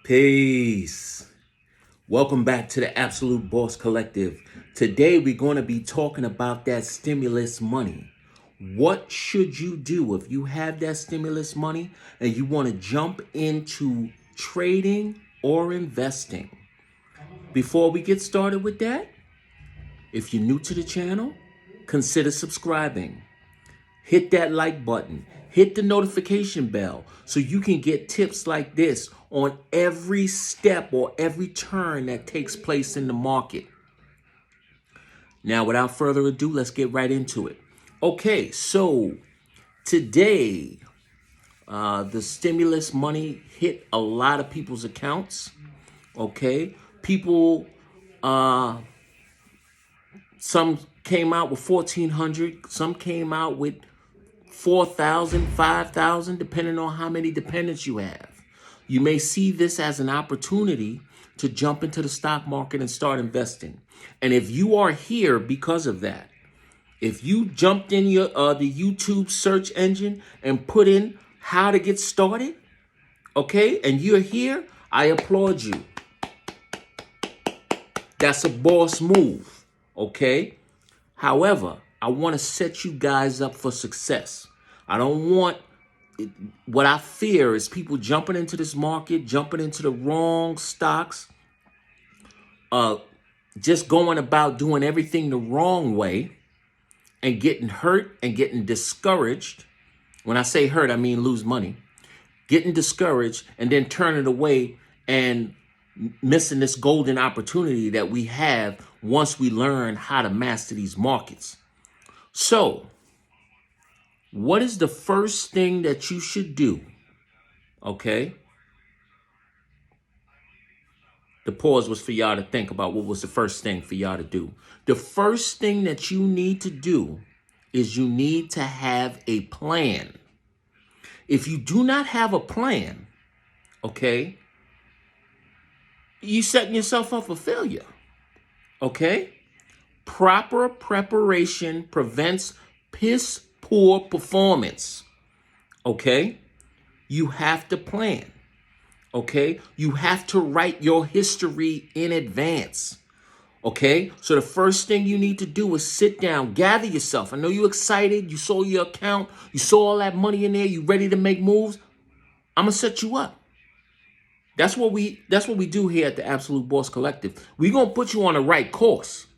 Peace. Welcome back to the Absolute Boss Collective. Today we're going to be talking about that stimulus money. What should you do if you have that stimulus money and you want to jump into trading or investing? Before we get started with that, if you're new to the channel, consider subscribing. Hit that like button. Hit the notification bell so you can get tips like this on every step or every turn that takes place in the market. Now, without further ado, let's get right into it. Okay, so today, the stimulus money hit a lot of people's accounts. Okay, people, some came out with 1,400, some came out with 4,000, 5,000, depending on how many dependents you have. You may see this as an opportunity to jump into the stock market and start investing. And if you are here because of that, if you jumped in your the YouTube search engine and put in how to get started, okay, and you're here, I applaud you. That's a boss move, okay? However, I want to set you guys up for success. I don't want, what I fear is people jumping into this market, jumping into the wrong stocks, just going about doing everything the wrong way and getting hurt and getting discouraged. When I say hurt, I mean lose money. Getting discouraged and then turning away and missing this golden opportunity that we have once we learn how to master these markets. So, what is the first thing that you should do? Okay. The pause was for y'all to think about what was the first thing for y'all to do. The first thing that you need to do is you need to have a plan. If you do not have a plan, okay, you're setting yourself up for failure. Okay? Proper preparation prevents piss poor performance. Okay? You have to plan. Okay? You have to write your history in advance. Okay? So the first thing you need to do is sit down, gather yourself. I know you're excited. You saw your account. You saw all that money in there. You ready to make moves? I'm going to set you up. That's what we do here at the Absolute Boss Collective. We're going to put you on the right course.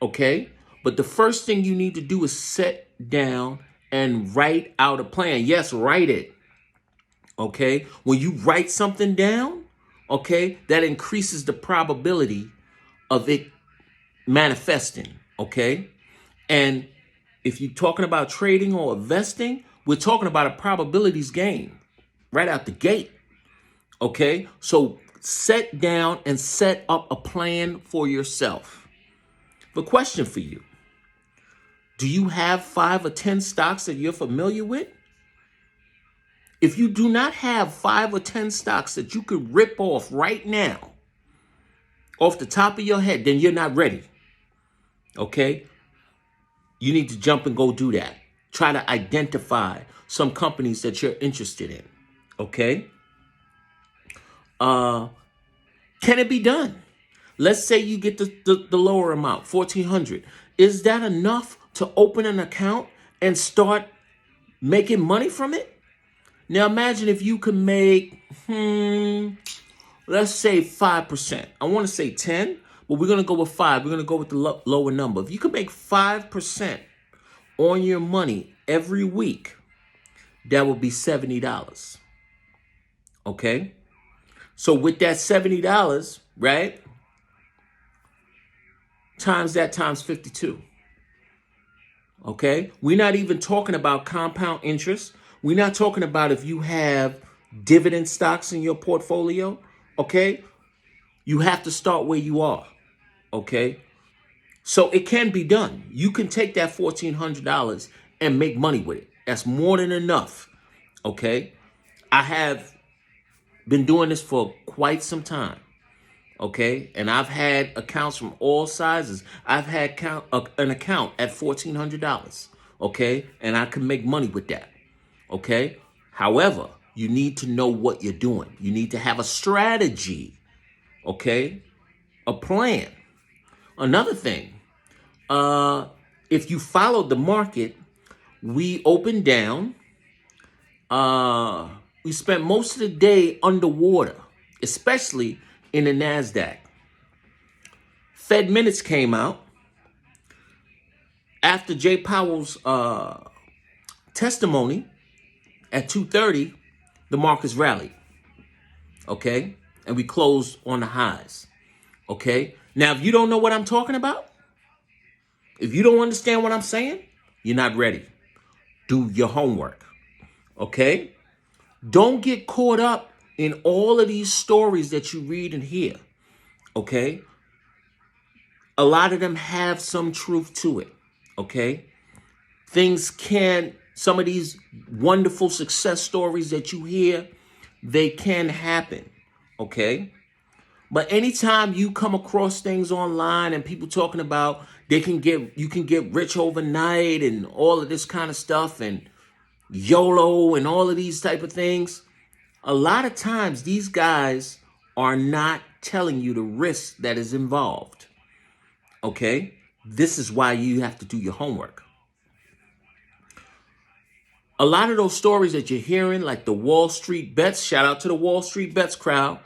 Okay? But the first thing you need to do is sit down and write out a plan. Yes, write it. Okay? When you write something down, okay, that increases the probability of it manifesting. Okay? And if you're talking about trading or investing, we're talking about a probabilities game right out the gate. Okay? So sit down and set up a plan for yourself. The question for you: do you have 5 or 10 stocks that you're familiar with? If you do not have 5 or 10 stocks that you could rip off right now, off the top of your head, then you're not ready. Okay? You need to jump and go do that. Try to identify some companies that you're interested in. Okay? Can it be done? Let's say you get the lower amount, 1,400. Is that enough to open an account and start making money from it? Now imagine if you could make, let's say 5%. I want to say 10, but we're going to go with 5. We're going to go with the lower number. If you could make 5% on your money every week, that would be $70. Okay? So with that $70, right? Times that times 52. Okay? We're not even talking about compound interest. We're not talking about if you have dividend stocks in your portfolio. Okay? You have to start where you are. Okay? So it can be done. You can take that $1,400 and make money with it. That's more than enough. Okay? I have been doing this for quite some time. Okay? And I've had accounts from all sizes. I've had an account at $1,400. Okay? And I can make money with that. Okay? However, You need to know what you're doing. You need to have a strategy, okay? A plan. Another thing, if you followed the market, we opened down. We spent most of the day underwater, especially in the NASDAQ. Fed minutes came out. After Jay Powell's testimony at 2:30, the markets rallied, okay? And we closed on the highs, okay? Now, if you don't know what I'm talking about, if you don't understand what I'm saying, you're not ready. Do your homework, okay? Don't get caught up in all of these stories that you read and hear, okay? A lot of them have some truth to it, okay? Some of these wonderful success stories that you hear, they can happen, okay? But anytime you come across things online and people talking about you can get rich overnight and all of this kind of stuff and YOLO and all of these type of things, a lot of times these guys are not telling you the risk that is involved, okay? This is why you have to do your homework. A lot of those stories that you're hearing, like the Wall Street Bets, shout out to the Wall Street Bets crowd,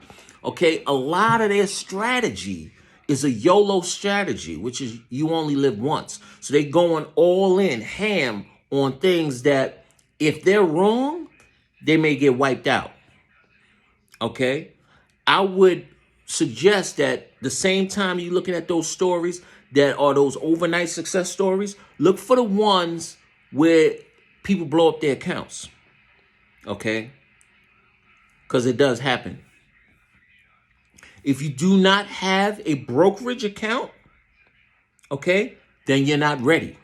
okay? A lot of their strategy is a YOLO strategy, which is you only live once. So they're going all in, ham on things that if they're wrong, they may get wiped out, okay? I would suggest that the same time you're looking at those stories that are those overnight success stories, look for the ones where people blow up their accounts, okay? Because it does happen. If you do not have a brokerage account, okay, then you're not ready,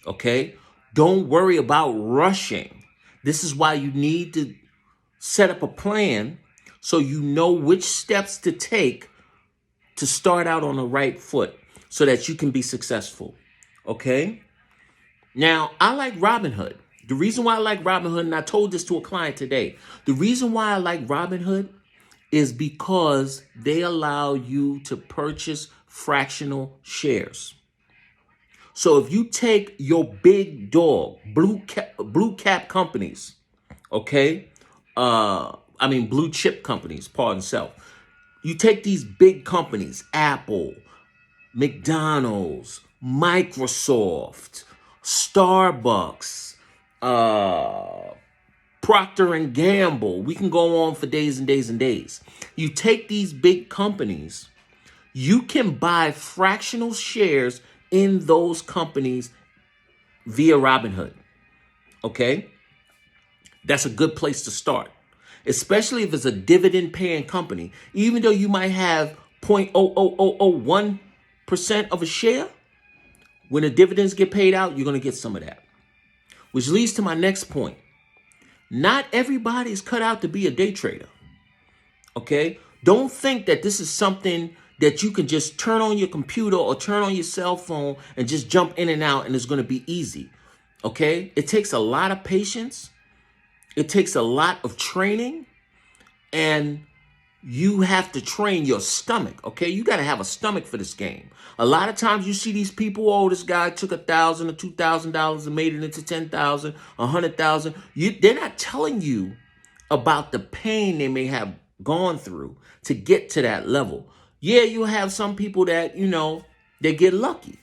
okay? Don't worry about rushing. This is why you need to set up a plan so you know which steps to take to start out on the right foot so that you can be successful, okay? Now, I like Robinhood. The reason why I like Robinhood, and I told this to a client today, the reason why I like Robinhood is because they allow you to purchase fractional shares. So if you take your big dog, blue cap companies, okay? Blue chip companies, pardon self. You take these big companies, Apple, McDonald's, Microsoft, Starbucks, Procter and Gamble. We can go on for days and days and days. You take these big companies, you can buy fractional shares in those companies via Robinhood, okay? That's a good place to start, especially if it's a dividend paying company. Even though you might have 0.00001% of a share, when the dividends get paid out, you're going to get some of that. Which leads to my next point. Not everybody is cut out to be a day trader, okay? Don't think that this is something that you can just turn on your computer or turn on your cell phone and just jump in and out and it's going to be easy, okay? It takes a lot of patience. It takes a lot of training, and you have to train your stomach, okay? You got to have a stomach for this game. A lot of times you see these people, oh, this guy took $1,000 or $2,000 and made it into $10,000, $100,000. They're not telling you about the pain they may have gone through to get to that level. Yeah, you have some people that, they get lucky.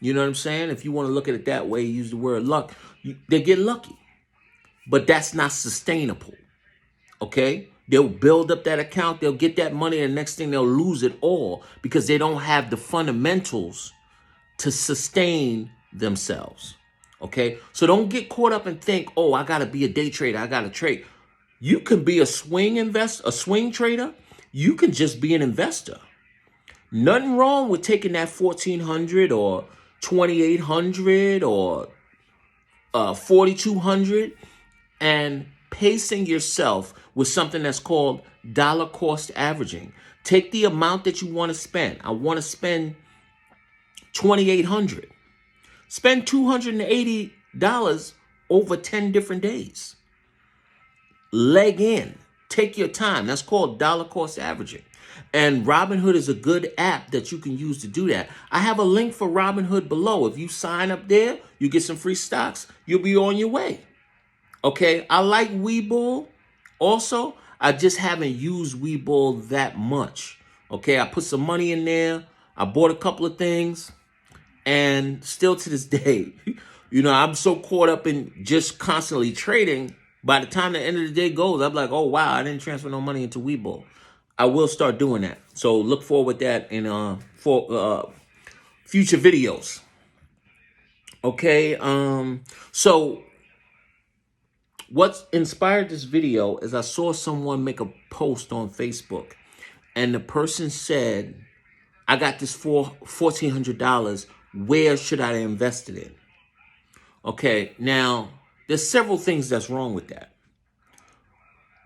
You know what I'm saying? If you want to look at it that way, use the word luck, they get lucky. But that's not sustainable, okay? They'll build up that account, they'll get that money, and the next thing they'll lose it all because they don't have the fundamentals to sustain themselves, okay? So don't get caught up and think, oh, I got to be a day trader, I got to trade. You can be a swing trader. You can just be an investor. Nothing wrong with taking that 1,400 or 2,800 or 4,200 and pacing yourself with something that's called dollar cost averaging. Take the amount that you want to spend. I want to spend $2,800. Spend $280 over 10 different days. leg in. Take your time. That's called dollar cost averaging. And Robinhood is a good app that you can use to do that. I have a link for Robinhood below. If you sign up there, you get some free stocks. You'll be on your way. Okay, I like Webull. Also, I just haven't used Webull that much. Okay, I put some money in there. I bought a couple of things. And still to this day, I'm so caught up in just constantly trading. By the time the end of the day goes, I'm like, oh, wow, I didn't transfer no money into Webull. I will start doing that. So look forward to that in for future videos. Okay. So what inspired this video is I saw someone make a post on Facebook, and the person said, I got this for $1,400. Where should I invest it in? Okay, now there's several things that's wrong with that.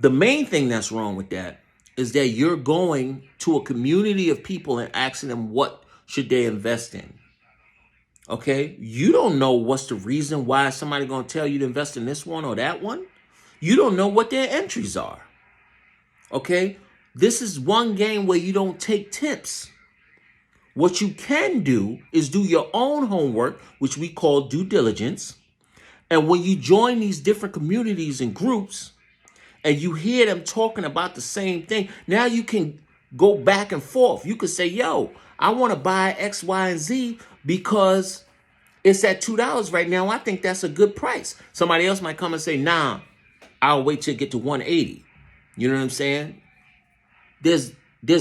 The main thing that's wrong with that is that you're going to a community of people and asking them what should they invest in. Okay, you don't know what's the reason why somebody going to tell you to invest in this one or that one. You don't know what their entries are. Okay, this is one game where you don't take tips. What you can do is do your own homework, which we call due diligence. And when you join these different communities and groups and you hear them talking about the same thing, now you can go back and forth. You could say, yo, I want to buy X, Y, and Z because it's at $2 right now. I think that's a good price. Somebody else might come and say, nah, I'll wait till it get to 180. You know what I'm saying? There's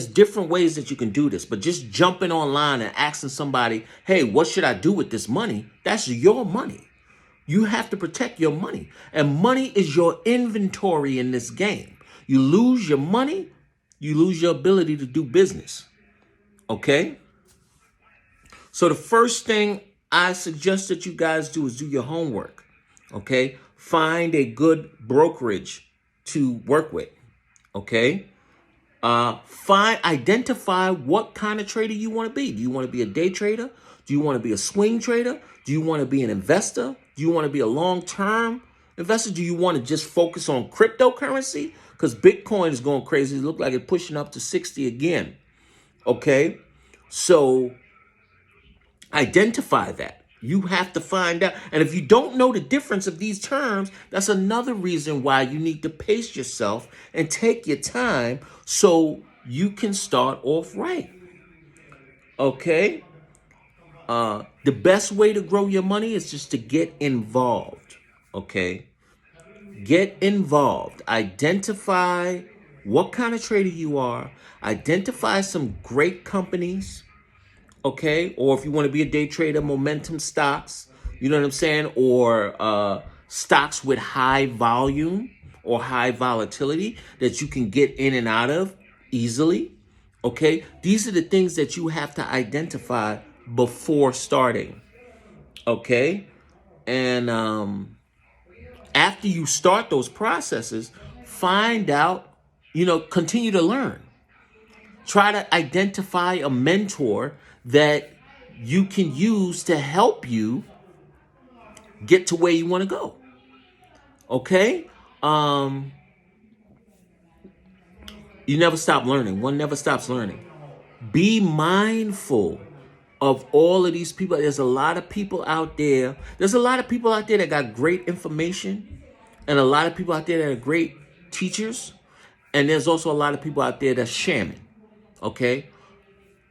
different ways that you can do this, but just jumping online and asking somebody, hey, what should I do with this money? That's your money. You have to protect your money. And money is your inventory in this game. You lose your money, you lose your ability to do business. Okay? So the first thing I suggest that you guys do is do your homework. Okay? Find a good brokerage to work with. Okay? Identify what kind of trader you want to be. Do you want to be a day trader? Do you want to be a swing trader? Do you want to be an investor? Do you want to be a long-term investor? Do you want to just focus on cryptocurrency? Because Bitcoin is going crazy. It looks like it's pushing up to 60 again. Okay? So identify that. You have to find out. And if you don't know the difference of these terms, that's another reason why you need to pace yourself and take your time so you can start off right. Okay? The best way to grow your money is just to get involved. Okay? Get involved. Identify what kind of trader you are. Identify some great companies. Okay, or if you want to be a day trader, momentum stocks, you know what I'm saying? Or stocks with high volume or high volatility that you can get in and out of easily. Okay, these are the things that you have to identify before starting. Okay, and after you start those processes, find out, continue to learn. Try to identify a mentor that you can use to help you get to where you want to go. Okay? You never stop learning. One never stops learning. Be mindful of all of these people. There's a lot of people out there. There's a lot of people out there that got great information, and a lot of people out there that are great teachers. And there's also a lot of people out there that's shamming. Okay?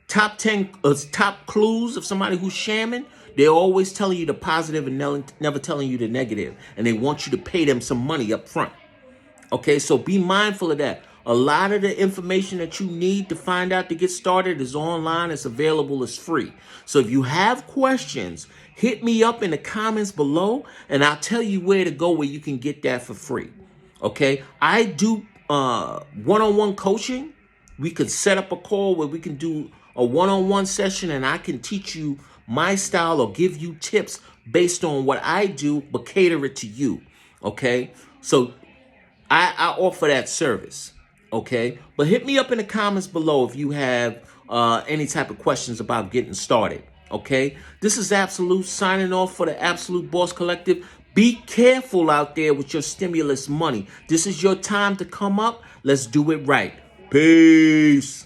Top 10 top clues of somebody who's shamming, they're always telling you the positive and never telling you the negative. And they want you to pay them some money up front. Okay, so be mindful of that. A lot of the information that you need to find out to get started is online. It's available. It's free. So if you have questions, hit me up in the comments below, and I'll tell you where to go where you can get that for free. Okay, I do one-on-one coaching. We could set up a call where we can do a one-on-one session, and I can teach you my style or give you tips based on what I do, but cater it to you. Okay, so I offer that service. Okay, but hit me up in the comments below if you have any type of questions about getting started. Okay, this is Absolute signing off for the Absolute Boss Collective. Be careful out there with your stimulus money. This is your time to come up. Let's do it right. Peace.